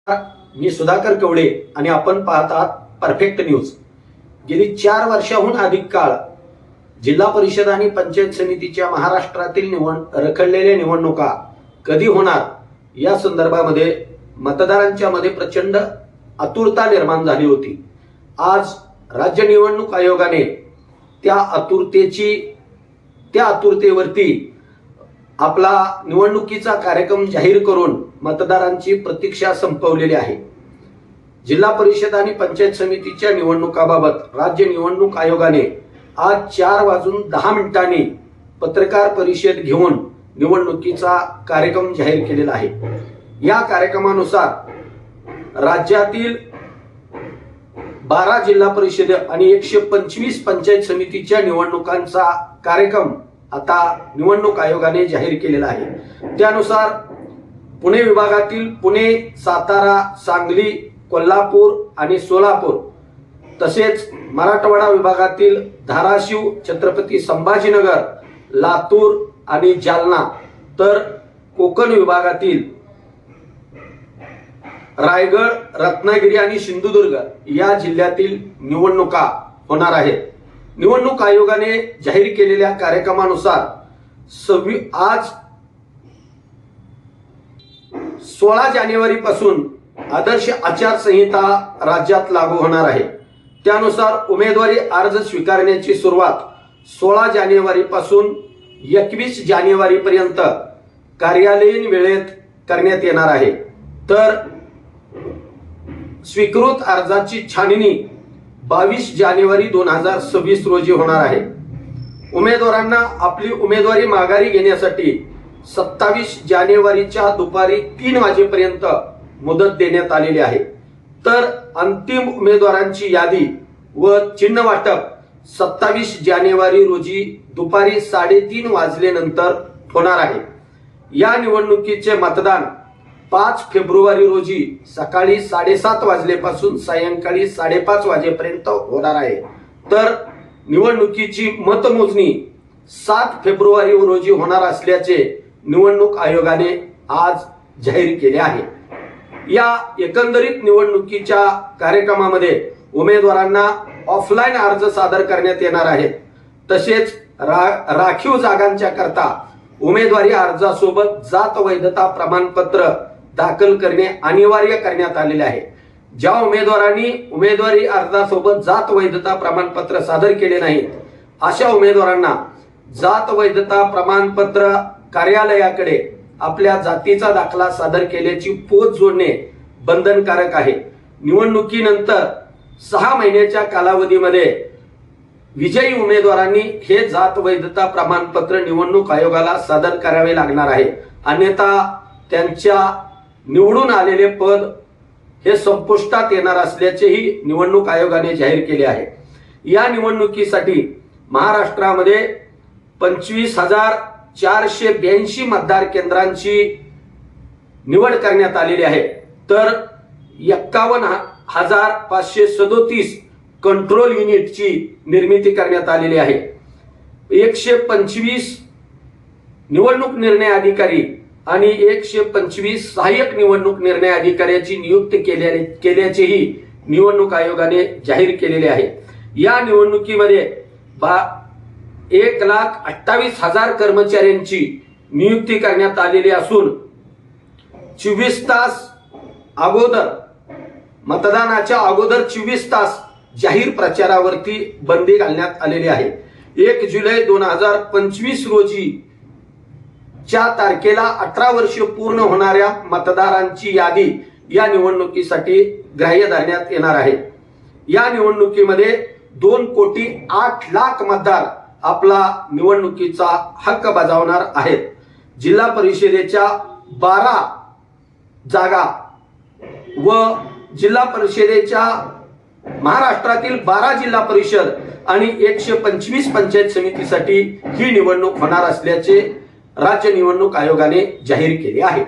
मी सुधाकर कवडे आणि आपण पाहत आहात परफेक्ट न्यूज। गेली 4 वर्षाहून अधिक काळ जिल्हा परिषद आणि पंचायत समितीच्या महाराष्ट्रातील रखडलेल्या निवडणुका कधी होणार या संदर्भामध्ये मतदारांच्या मध्ये प्रचंड आतुरता निर्माण झाली होती। आज राज्य निवडणूक आयोगाने त्या आतुरतेवरती आपला निवडणुकीचा कार्यक्रम जाहीर करून मतदारांची प्रतीक्षा संपवलेली आहे। जिल्हा परिषद आणि पंचायत समितीच्या निवडणुकाबाबत राज्य निवडणूक आयोगाने आज 4:10 पत्रकार परिषद घेऊन निवडणुकीचा कार्यक्रम जाहीर केलेला आहे। या कार्यक्रमानुसार राज्यातील 12 जिल्हा परिषद आणि 125 पंचायत समितीच्या निवडणुकांचा कार्यक्रम आता निवडणूक आयोगाने जाहीर केलेला आहे। त्यानुसार पुणे विभागातील पुणे, सातारा, सांगली, कोल्हापूर आणि सोलापूर, तसेच मराठवाडा विभागातील धाराशिव, छत्रपती संभाजीनगर, लातूर आणि जालना, तर कोकण विभागातील रायगड, रत्नागिरी आणि सिंधुदुर्ग या जिल्ह्यातील निवडणुका होणार आहेत। निवडणूक आयोगाने जाहीर केलेल्या कार्यक्रमानुसार आज 16 जानेवारी पासून आदर्श आचारसंहिता राज्यात लागू होणार आहे। त्यानुसार उमेदवारी अर्ज स्वीकारण्याची सुरुवात 16 जानेवारी पासून 21 जानेवारी पर्यंत कार्यालयीन वेळेत करण्यात येणार आहे। तर स्वीकृत अर्जाची छाननी 22 जानेवारी 2026 रोजी होणार आहे। उमेदवारांना आपली उमेदवारी माघारी घेण्यासाठी 27 जानेवारीच्या दुपारी 3 वाजेपर्यंत मुदत देण्यात आलेली आहे। तर अंतिम उमेदवारांची यादी व चिन्ह वाटप 27 जानेवारी रोजी दुपारी 3:30 वाजल्यानंतर होणार आहे। या निवडणुकीचे मतदान 5 फेब्रुवारी रोजी सकाळी 7:30 वाजल्यापासून सायंकाळी 5:30 वाजेपर्यंत होणार आहे। तर निवडणुकीची मतमोजणी 7 फेब्रुवारी रोजी होणार असल्याचे निवडणूक आयोगाने आज जाहीर केले आहे। या एकंदरीत निवडणुकीच्या कार्यक्रमामध्ये उमेदवारांना ऑफलाईन अर्ज सादर करण्यात येणार आहेत। तसेच राखीव जागांच्या करता उमेदवारी अर्जासोबत जात वैधता प्रमाणपत्र दाखल करणे अनिवार्य करण्यात आलेले आहे। ज्या उमेदवारांनी उमेदवारी अर्जासोबत जात वैधता प्रमाणपत्र सादर केले नाहीत अशा उमेदवारांना जात वैधता प्रमाणपत्र कार्यालयाकडे आपल्या जातीचा दाखला सादर केल्याची पोच जोडणे बंधनकारक आहे। निवडणुकीनंतर 6 महिन्याच्या कालावधीमध्ये विजयी उमेदवारांनी हे जात वैधता प्रमाणपत्र निवडणूक आयोगाला सादर करावे लागणार आहे, अन्यथा त्यांच्या निवडून आलेले पद हे संपुष्टात येणार असल्याचेही निवडणूक आयोगाने जाहीर केले आहे। या निवडणुकीसाठी महाराष्ट्रामध्ये 25,482 मतदार केंद्रांची निवड करण्यात आलेली आहे। तर 51,537 कंट्रोल युनिटची निर्मिती करण्यात आलेली आहे। 125 निवडणूक निर्णय अधिकारी आणि 125 सहाय्यक निवडणूक निर्णय अधिकाऱ्याची नियुक्ती केल्याचेही निवडणूक आयोगाने जाहीर केलेले आहे। या निवडणुकीमध्ये 1,28,000 कर्मचाऱ्यांची नियुक्ती करण्यात आलेली असून 24 तास अगोदर मतदानाच्या अगोदर 24 तास जाहीर प्रचारावरती बंदी घालण्यात आलेली आहे। 1 जुलै 2025 रोजी च्या तारखेला 18 वर्ष पूर्ण होणाऱ्या मतदारांची यादी या निवडणुकीसाठी ग्राह्य धरण्यात येणार आहे। या निवडणुकीमध्ये 2,08,00,000 मतदार आपला निवडणुकीचा हक्क बजावणार आहेत। जिल्हा परिषदेच्या 12 जागा व जिल्हा परिषदेच्या महाराष्ट्रातील 12 जिल्हा परिषद आणि 125 पंचायत समितीसाठी ही निवडणूक होणार असल्याचे राज्य निवडणूक आयोगाने जाहीर केले आहे।